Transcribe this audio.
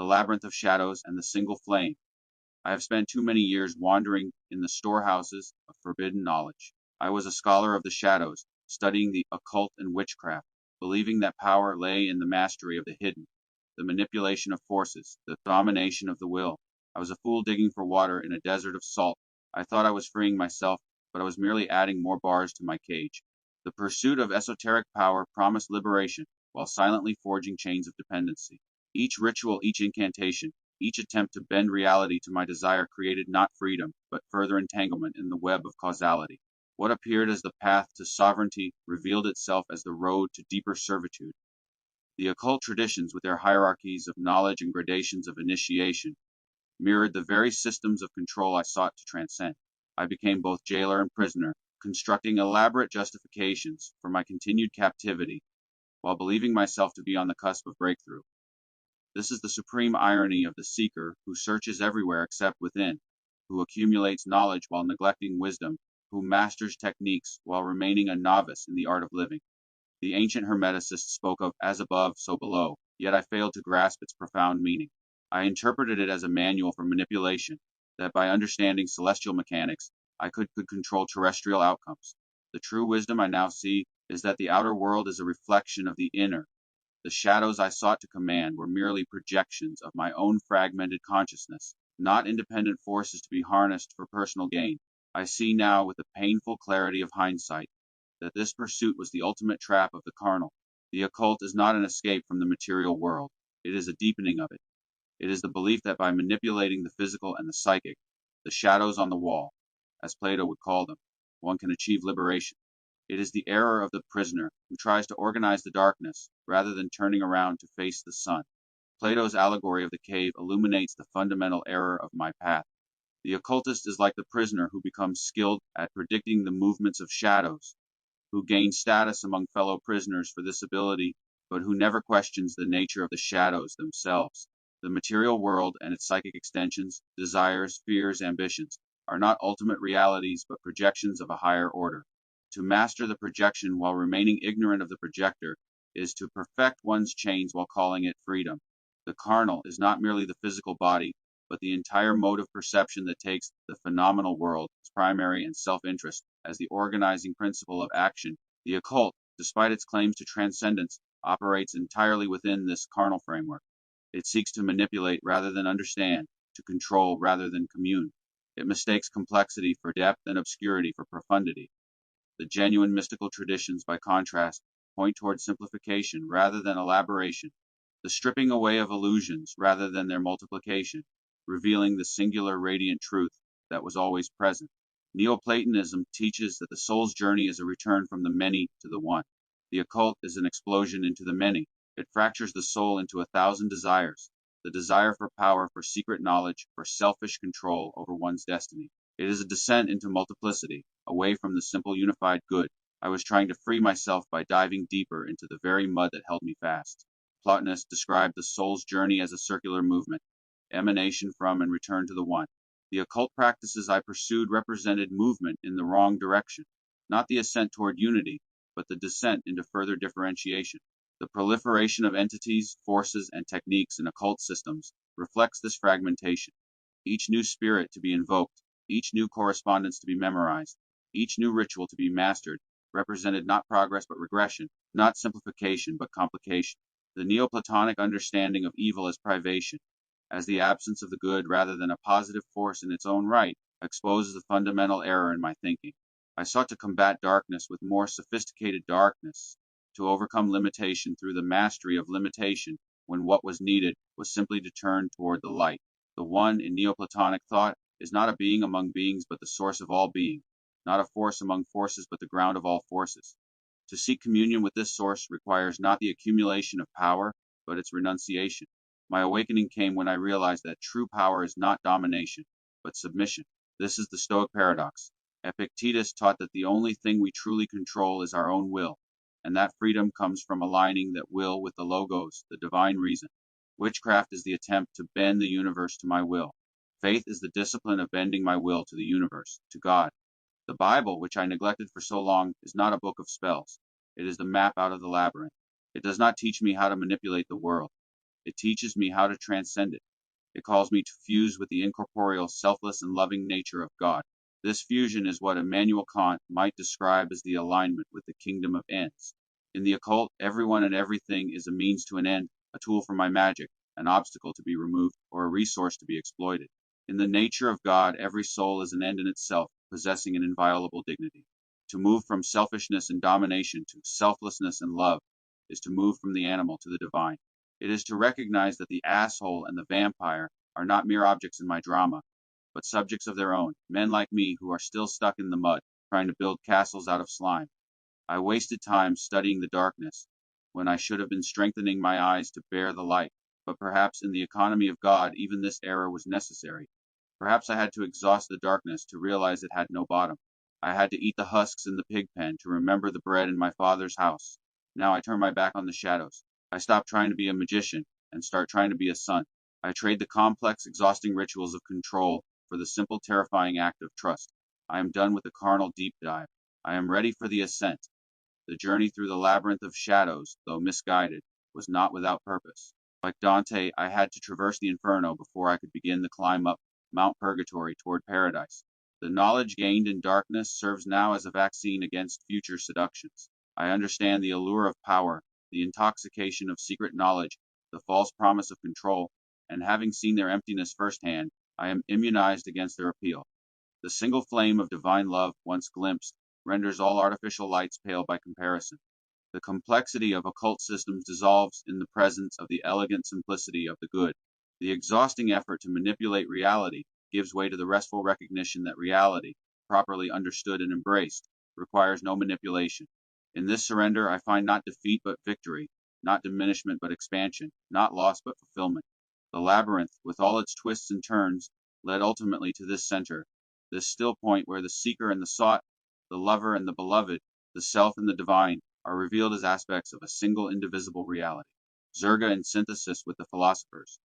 the labyrinth of shadows, and the single flame. I have spent too many years wandering in the storehouses of forbidden knowledge. I was a scholar of the shadows, studying the occult and witchcraft, believing that power lay in the mastery of the hidden, the manipulation of forces, the domination of the will. I was a fool digging for water in a desert of salt. I thought I was freeing myself, but I was merely adding more bars to my cage. The pursuit of esoteric power promised liberation, while silently forging chains of dependency. Each ritual, each incantation, each attempt to bend reality to my desire created not freedom, but further entanglement in the web of causality. What appeared as the path to sovereignty revealed itself as the road to deeper servitude. The occult traditions, with their hierarchies of knowledge and gradations of initiation, mirrored the very systems of control I sought to transcend. I became both jailer and prisoner, constructing elaborate justifications for my continued captivity, while believing myself to be on the cusp of breakthrough. This is the supreme irony of the seeker who searches everywhere except within, who accumulates knowledge while neglecting wisdom, who masters techniques while remaining a novice in the art of living. The ancient Hermeticists spoke of as above, so below, yet I failed to grasp its profound meaning. I interpreted it as a manual for manipulation, that by understanding celestial mechanics, I could control terrestrial outcomes. The true wisdom I now see is that the outer world is a reflection of the inner. The shadows I sought to command were merely projections of my own fragmented consciousness, not independent forces to be harnessed for personal gain. I see now with the painful clarity of hindsight that this pursuit was the ultimate trap of the carnal. The occult is not an escape from the material world, it is a deepening of it. It is the belief that by manipulating the physical and the psychic, the shadows on the wall, as Plato would call them, one can achieve liberation. It is the error of the prisoner who tries to organize the darkness rather than turning around to face the sun. Plato's allegory of the cave illuminates the fundamental error of my path. The occultist is like the prisoner who becomes skilled at predicting the movements of shadows, who gains status among fellow prisoners for this ability, but who never questions the nature of the shadows themselves. The material world and its psychic extensions, desires, fears, ambitions, are not ultimate realities but projections of a higher order. To master the projection while remaining ignorant of the projector is to perfect one's chains while calling it freedom. The carnal is not merely the physical body, but the entire mode of perception that takes the phenomenal world, its primary and self-interest, as the organizing principle of action. The occult, despite its claims to transcendence, operates entirely within this carnal framework. It seeks to manipulate rather than understand, to control rather than commune. It mistakes complexity for depth and obscurity for profundity. The genuine mystical traditions, by contrast, point toward simplification rather than elaboration, the stripping away of illusions rather than their multiplication, revealing the singular radiant truth that was always present. Neoplatonism teaches that the soul's journey is a return from the many to the one. The occult is an explosion into the many. It fractures the soul into 1,000 desires, the desire for power, for secret knowledge, for selfish control over one's destiny. It is a descent into multiplicity, away from the simple unified good. I was trying to free myself by diving deeper into the very mud that held me fast. Plotinus described the soul's journey as a circular movement, emanation from and return to the one. The occult practices I pursued represented movement in the wrong direction, not the ascent toward unity, but the descent into further differentiation. The proliferation of entities, forces, and techniques in occult systems reflects this fragmentation. Each new spirit to be invoked, each new correspondence to be memorized, each new ritual to be mastered, represented not progress but regression, not simplification but complication. The Neoplatonic understanding of evil as privation, as the absence of the good rather than a positive force in its own right, exposes a fundamental error in my thinking. I sought to combat darkness with more sophisticated darkness, to overcome limitation through the mastery of limitation, when what was needed was simply to turn toward the light. The one in Neoplatonic thought is not a being among beings but the source of all being, not a force among forces but the ground of all forces. To seek communion with this source requires not the accumulation of power, but its renunciation. My awakening came when I realized that true power is not domination, but submission. This is the Stoic paradox. Epictetus taught that the only thing we truly control is our own will, and that freedom comes from aligning that will with the logos, the divine reason. Witchcraft is the attempt to bend the universe to my will. Faith is the discipline of bending my will to the universe, to God. The Bible, which I neglected for so long, is not a book of spells. It is the map out of the labyrinth. It does not teach me how to manipulate the world. It teaches me how to transcend it. It calls me to fuse with the incorporeal, selfless, and loving nature of God. This fusion is what Immanuel Kant might describe as the alignment with the kingdom of ends. In the occult, everyone and everything is a means to an end, a tool for my magic, an obstacle to be removed, or a resource to be exploited. In the nature of God, every soul is an end in itself, possessing an inviolable dignity. To move from selfishness and domination to selflessness and love is to move from the animal to the divine. It is to recognize that the asshole and the vampire are not mere objects in my drama, but subjects of their own, men like me who are still stuck in the mud, trying to build castles out of slime. I wasted time studying the darkness when I should have been strengthening my eyes to bear the light. But perhaps in the economy of God, even this error was necessary. Perhaps I had to exhaust the darkness to realize it had no bottom. I had to eat the husks in the pig pen to remember the bread in my father's house. Now I turn my back on the shadows. I stop trying to be a magician and start trying to be a son. I trade the complex, exhausting rituals of control for the simple, terrifying act of trust. I am done with the carnal deep dive. I am ready for the ascent. The journey through the labyrinth of shadows, though misguided, was not without purpose. Like Dante, I had to traverse the inferno before I could begin the climb up Mount Purgatory toward paradise. The knowledge gained in darkness serves now as a vaccine against future seductions. I understand the allure of power, the intoxication of secret knowledge, the false promise of control, and having seen their emptiness firsthand, I am immunized against their appeal. The single flame of divine love, once glimpsed, renders all artificial lights pale by comparison. The complexity of occult systems dissolves in the presence of the elegant simplicity of the good. The exhausting effort to manipulate reality gives way to the restful recognition that reality, properly understood and embraced, requires no manipulation. In this surrender, I find not defeat but victory, not diminishment but expansion, not loss but fulfillment. The labyrinth, with all its twists and turns, led ultimately to this center, this still point where the seeker and the sought, the lover and the beloved, the self and the divine, are revealed as aspects of a single indivisible reality. Zerga in synthesis with the philosophers.